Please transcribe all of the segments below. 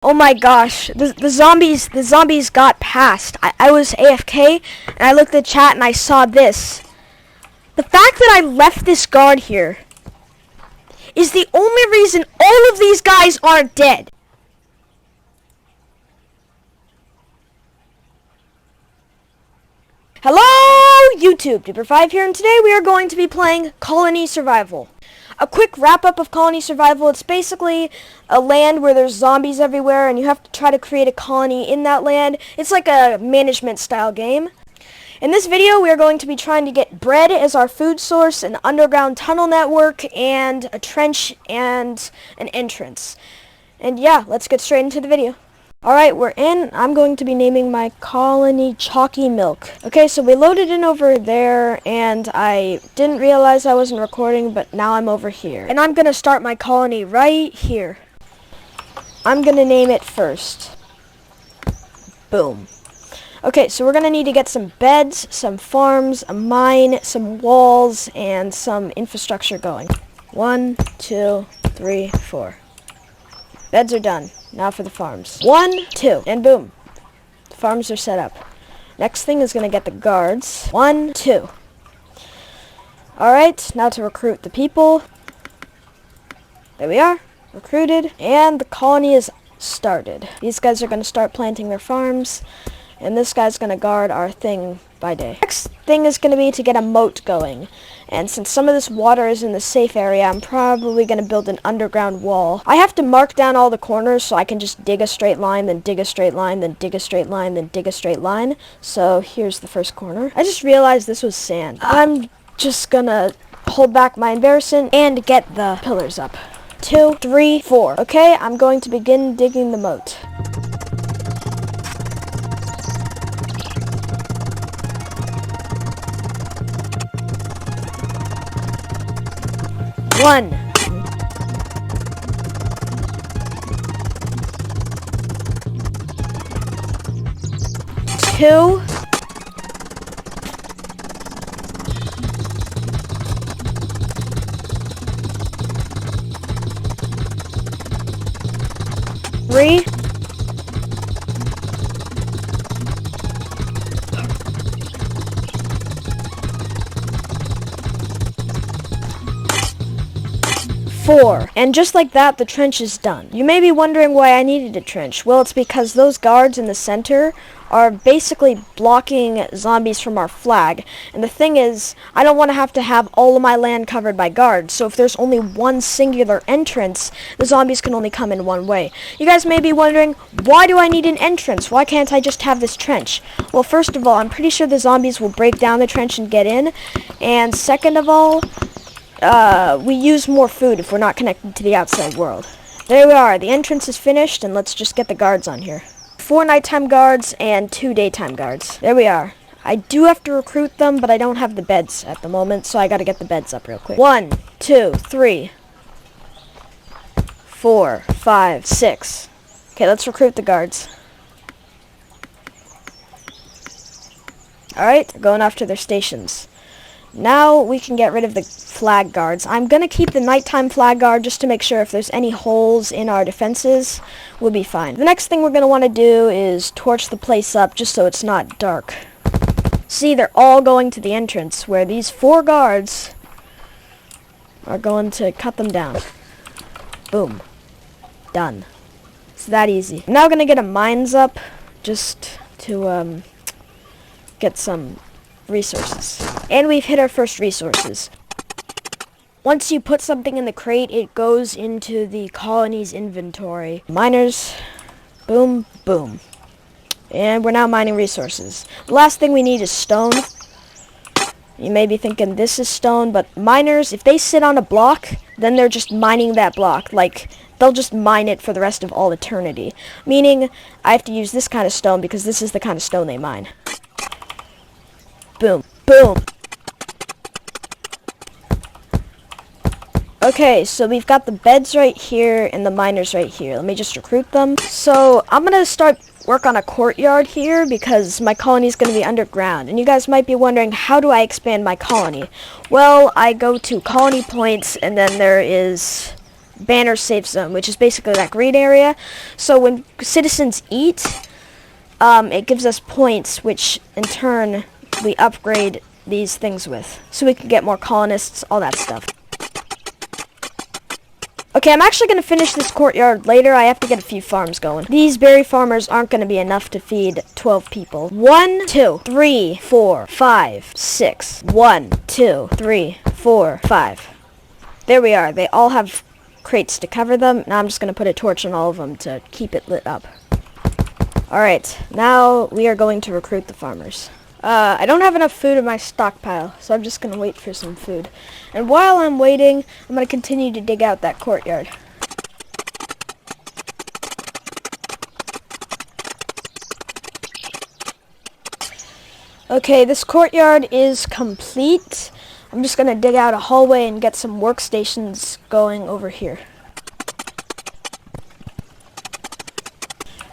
Oh my gosh, the zombies got past. I was AFK, and I looked at the chat and I saw this. The fact that I left this guard here is the only reason all of these guys aren't dead. Hello, YouTube! ep1 here, and today we are going to be playing Colony Survival. A quick wrap-up of Colony Survival. It's basically a land where there's zombies everywhere, and you have to try to create a colony in that land. It's like a management-style game. In this video, we are going to be trying to get bread as our food source, an underground tunnel network, and a trench and an entrance. And yeah, let's get straight into the video. Alright, we're in. I'm going to be naming my colony Chalky Milk. Okay, so we loaded in over there, and I didn't realize I wasn't recording, but now I'm over here. And I'm going to start my colony right here. I'm going to name it first. Boom. Okay, so we're going to need to get some beds, some farms, a mine, some walls, and some infrastructure going. 1, 2, 3, 4. Beds are done. Now for the farms. 1, 2, and boom. The farms are set up. Next thing is going to get the guards. 1, 2. Alright, now to recruit the people. There we are. Recruited. And the colony is started. These guys are going to start planting their farms. And this guy's going to guard our thing by day. Next thing is going to be to get a moat going. And since some of this water is in the safe area, I'm probably going to build an underground wall. I have to mark down all the corners so I can just dig a straight line, then dig a straight line, then dig a straight line, then dig a straight line. So here's the first corner. I just realized this was sand. I'm just going to hold back my embarrassment and get the pillars up. 2, 3, 4. Okay, I'm going to begin digging the moat. One. 2. 3. 4. And just like that, the trench is done. You may be wondering why I needed a trench. Well, it's because those guards in the center are basically blocking zombies from our flag. And the thing is, I don't want to have all of my land covered by guards. So if there's only one singular entrance, the zombies can only come in one way. You guys may be wondering, why do I need an entrance? Why can't I just have this trench? Well, first of all, I'm pretty sure the zombies will break down the trench and get in. And second of all, we use more food if we're not connected to the outside world. There we are. The entrance is finished, and let's just get the guards on here. 4 nighttime guards and 2 daytime guards. There we are. I do have to recruit them, but I don't have the beds at the moment, so I gotta get the beds up real quick. 1, 2, 3, 4, 5, 6. Okay, let's recruit the guards. Alright, going off to their stations. Now we can get rid of the flag guards. I'm going to keep the nighttime flag guard just to make sure if there's any holes in our defenses, we'll be fine. The next thing we're going to want to do is torch the place up just so it's not dark. See, they're all going to the entrance where these 4 guards are going to cut them down. Boom. Done. It's that easy. I'm now going to get a mines up just to get some resources. And we've hit our first resources. Once you put something in the crate, it goes into the colony's inventory. Miners, boom, boom. And we're now mining resources. The last thing we need is stone. You may be thinking this is stone, but miners, if they sit on a block, then they're just mining that block. Like, they'll just mine it for the rest of all eternity. Meaning, I have to use this kind of stone because this is the kind of stone they mine. Boom. Boom. Okay, so we've got the beds right here and the miners right here. Let me just recruit them. So I'm going to start work on a courtyard here because my colony is going to be underground. And you guys might be wondering, how do I expand my colony? Well, I go to colony points, and then there is banner safe zone, which is basically that green area. So when citizens eat, it gives us points, which in turn we upgrade these things with, so we can get more colonists, all that stuff. Okay, I'm actually going to finish this courtyard later. I have to get a few farms going. These berry farmers aren't going to be enough to feed 12 people. 1, 2, 3, 4, 5, 6. 1, 2, 3, 4, 5. There we are. They all have crates to cover them. Now I'm just going to put a torch on all of them to keep it lit up. Alright, now we are going to recruit the farmers. I don't have enough food in my stockpile, so I'm just going to wait for some food. And while I'm waiting, I'm going to continue to dig out that courtyard. Okay, this courtyard is complete. I'm just going to dig out a hallway and get some workstations going over here.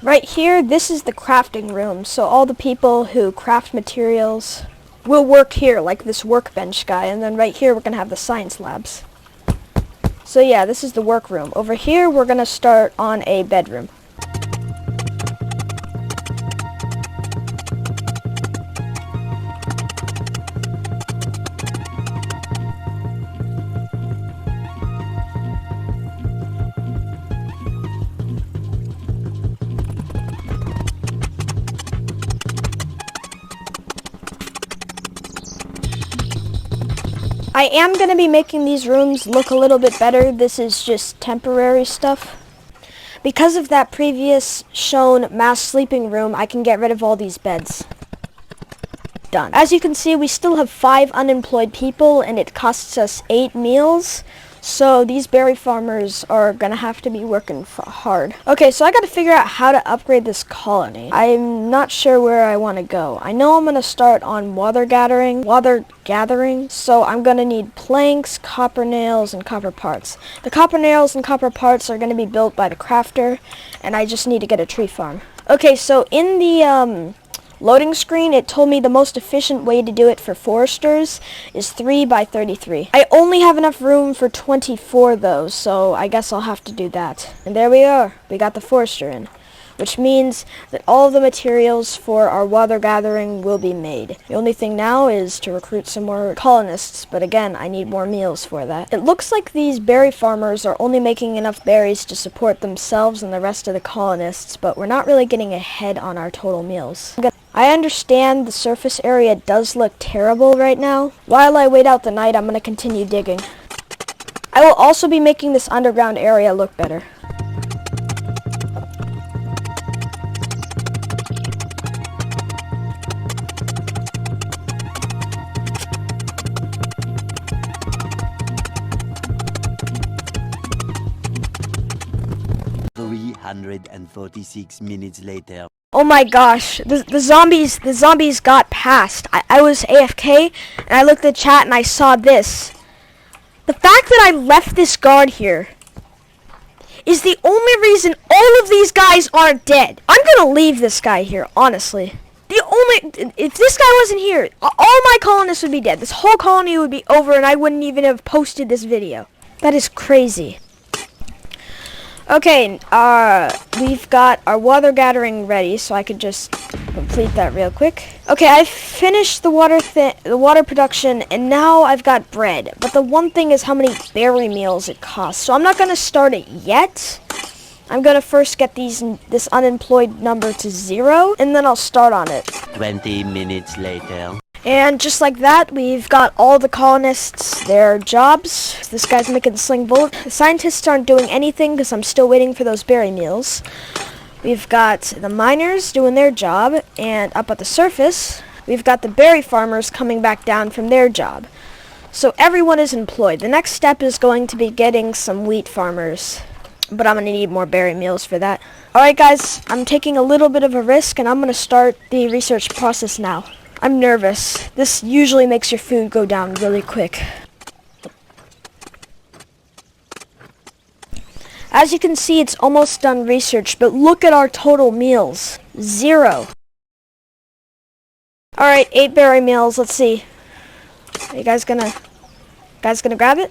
Right here, this is the crafting room, so all the people who craft materials will work here, like this workbench guy, and then right here we're going to have the science labs. So yeah, this is the workroom. Over here, we're going to start on a bedroom. I am going to be making these rooms look a little bit better. This is just temporary stuff. Because of that previous shown mass sleeping room, I can get rid of all these beds. Done. As you can see, we still have 5 unemployed people, and it costs us 8 meals. So these berry farmers are going to have to be working hard. Okay, so I got to figure out how to upgrade this colony. I'm not sure where I want to go. I know I'm going to start on water gathering. So I'm going to need planks, copper nails, and copper parts. The copper nails and copper parts are going to be built by the crafter, and I just need to get a tree farm. Okay, so in the loading screen, it told me the most efficient way to do it for foresters is 3 by 33. I only have enough room for 24 though, so I guess I'll have to do that. And there we are. We got the forester in, which means that all of the materials for our water gathering will be made. The only thing now is to recruit some more colonists, but again, I need more meals for that. It looks like these berry farmers are only making enough berries to support themselves and the rest of the colonists, but we're not really getting ahead on our total meals. I understand the surface area does look terrible right now. While I wait out the night, I'm going to continue digging. I will also be making this underground area look better. And 46 minutes later. Oh my gosh, the zombies got past. I was AFK, and I looked at the chat and I saw this. The fact that I left this guard here is the only reason all of these guys aren't dead. I'm gonna leave this guy here, honestly. If this guy wasn't here, all my colonists would be dead. This whole colony would be over and I wouldn't even have posted this video. That is crazy. Okay, we've got our water gathering ready, so I could just complete that real quick. Okay, I've finished the water production, and now I've got bread. But the one thing is how many berry meals it costs. So I'm not going to start it yet. I'm going to first get this unemployed number to 0, and then I'll start on it. 20 minutes later. And just like that, we've got all the colonists their jobs. This guy's making the sling bullet. The scientists aren't doing anything because I'm still waiting for those berry meals. We've got the miners doing their job, and up at the surface, we've got the berry farmers coming back down from their job. So everyone is employed. The next step is going to be getting some wheat farmers, but I'm going to need more berry meals for that. Alright guys, I'm taking a little bit of a risk, and I'm going to start the research process now. I'm nervous. This usually makes your food go down really quick. As you can see, it's almost done research, but look at our total meals. 0. Alright, 8 berry meals. Let's see. Are you guys gonna grab it?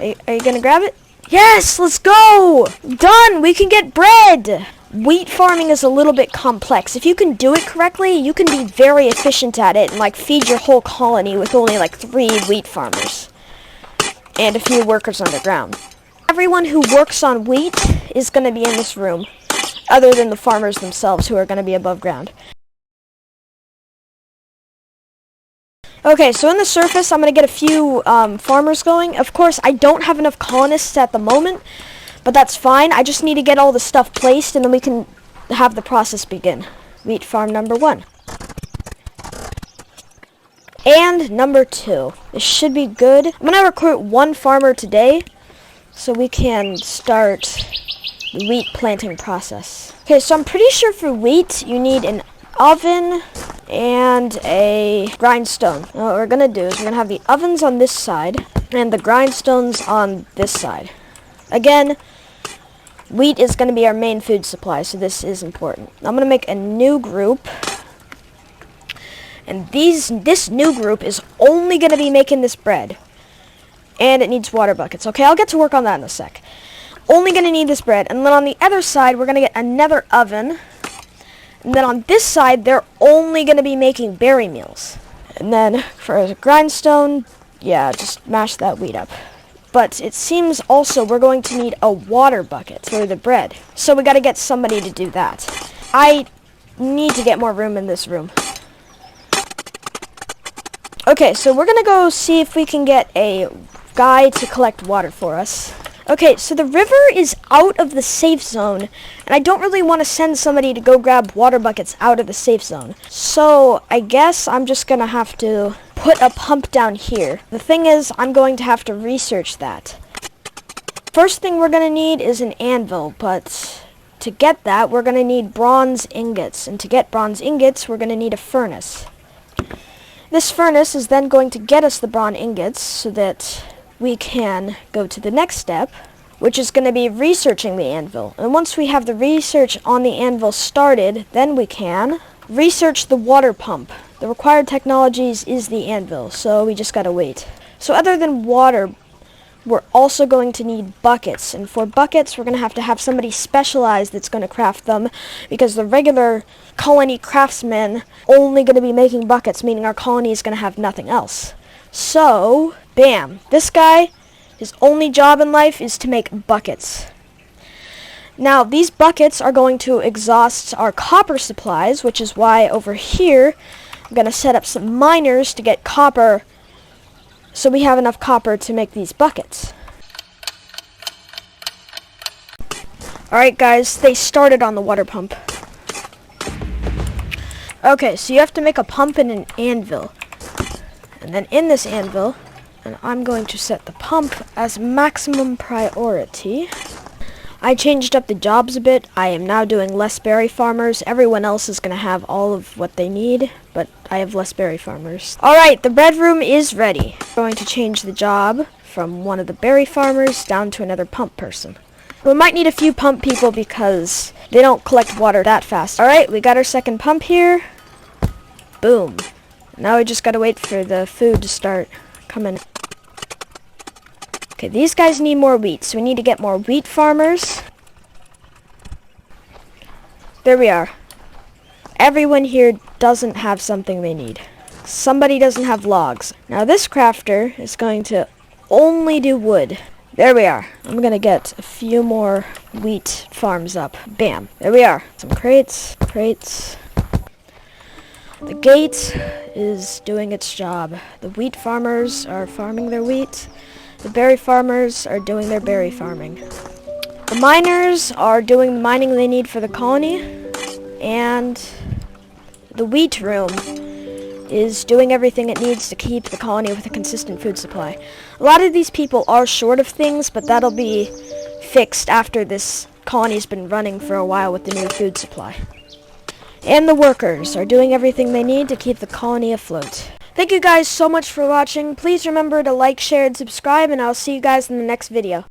Are you gonna grab it? Yes, let's go! Done! We can get bread! Wheat farming is a little bit complex. If you can do it correctly, you can be very efficient at it and like feed your whole colony with only like 3 wheat farmers. And a few workers underground. Everyone who works on wheat is going to be in this room, other than the farmers themselves who are going to be above ground. Okay, so in the surface, I'm going to get a few farmers going. Of course, I don't have enough colonists at the moment, but that's fine. I just need to get all the stuff placed, and then we can have the process begin. Wheat farm number 1. And number 2. This should be good. I'm going to recruit 1 farmer today, so we can start the wheat planting process. Okay, so I'm pretty sure for wheat, you need an oven and a grindstone. Now what we're going to do is we're going to have the ovens on this side and the grindstones on this side. Again, wheat is going to be our main food supply, so this is important. I'm going to make a new group. And this new group is only going to be making this bread. And it needs water buckets. Okay, I'll get to work on that in a sec. Only going to need this bread. And then on the other side, we're going to get another oven. And then on this side, they're only going to be making berry meals. And then for a grindstone, yeah, just mash that wheat up. But it seems also we're going to need a water bucket for the bread. So we got to get somebody to do that. I need to get more room in this room. Okay, so we're going to go see if we can get a guy to collect water for us. Okay, so the river is out of the safe zone, and I don't really want to send somebody to go grab water buckets out of the safe zone. So I guess I'm just going to have to put a pump down here. The thing is, I'm going to have to research that. First thing we're going to need is an anvil, but to get that, we're going to need bronze ingots. And to get bronze ingots, we're going to need a furnace. This furnace is then going to get us the bronze ingots so that we can go to the next step, which is going to be researching the anvil. And once we have the research on the anvil started, then we can research the water pump. The required technologies is the anvil, so we just gotta wait. So other than water, we're also going to need buckets. And for buckets, we're going to have somebody specialized that's going to craft them, because the regular colony craftsmen only going to be making buckets, meaning our colony is going to have nothing else. So, bam. This guy, his only job in life is to make buckets. Now, these buckets are going to exhaust our copper supplies, which is why over here, I'm going to set up some miners to get copper, so we have enough copper to make these buckets. Alright guys, they started on the water pump. Okay, so you have to make a pump and an anvil. And then in this anvil, and I'm going to set the pump as maximum priority. I changed up the jobs a bit. I am now doing less berry farmers. Everyone else is going to have all of what they need, but I have less berry farmers. Alright, the bread room is ready. I'm going to change the job from one of the berry farmers down to another pump person. We might need a few pump people because they don't collect water that fast. Alright, we got our second pump here. Boom. Now we just gotta wait for the food to start coming. Okay, these guys need more wheat, so we need to get more wheat farmers. There we are. Everyone here doesn't have something they need. Somebody doesn't have logs. Now this crafter is going to only do wood. There we are. I'm gonna get a few more wheat farms up. Bam. There we are. Some crates. The gate is doing its job. The wheat farmers are farming their wheat. The berry farmers are doing their berry farming. The miners are doing the mining they need for the colony. And the wheat room is doing everything it needs to keep the colony with a consistent food supply. A lot of these people are short of things, but that'll be fixed after this colony's been running for a while with the new food supply. And the workers are doing everything they need to keep the colony afloat. Thank you guys so much for watching. Please remember to like, share, and subscribe, and I'll see you guys in the next video.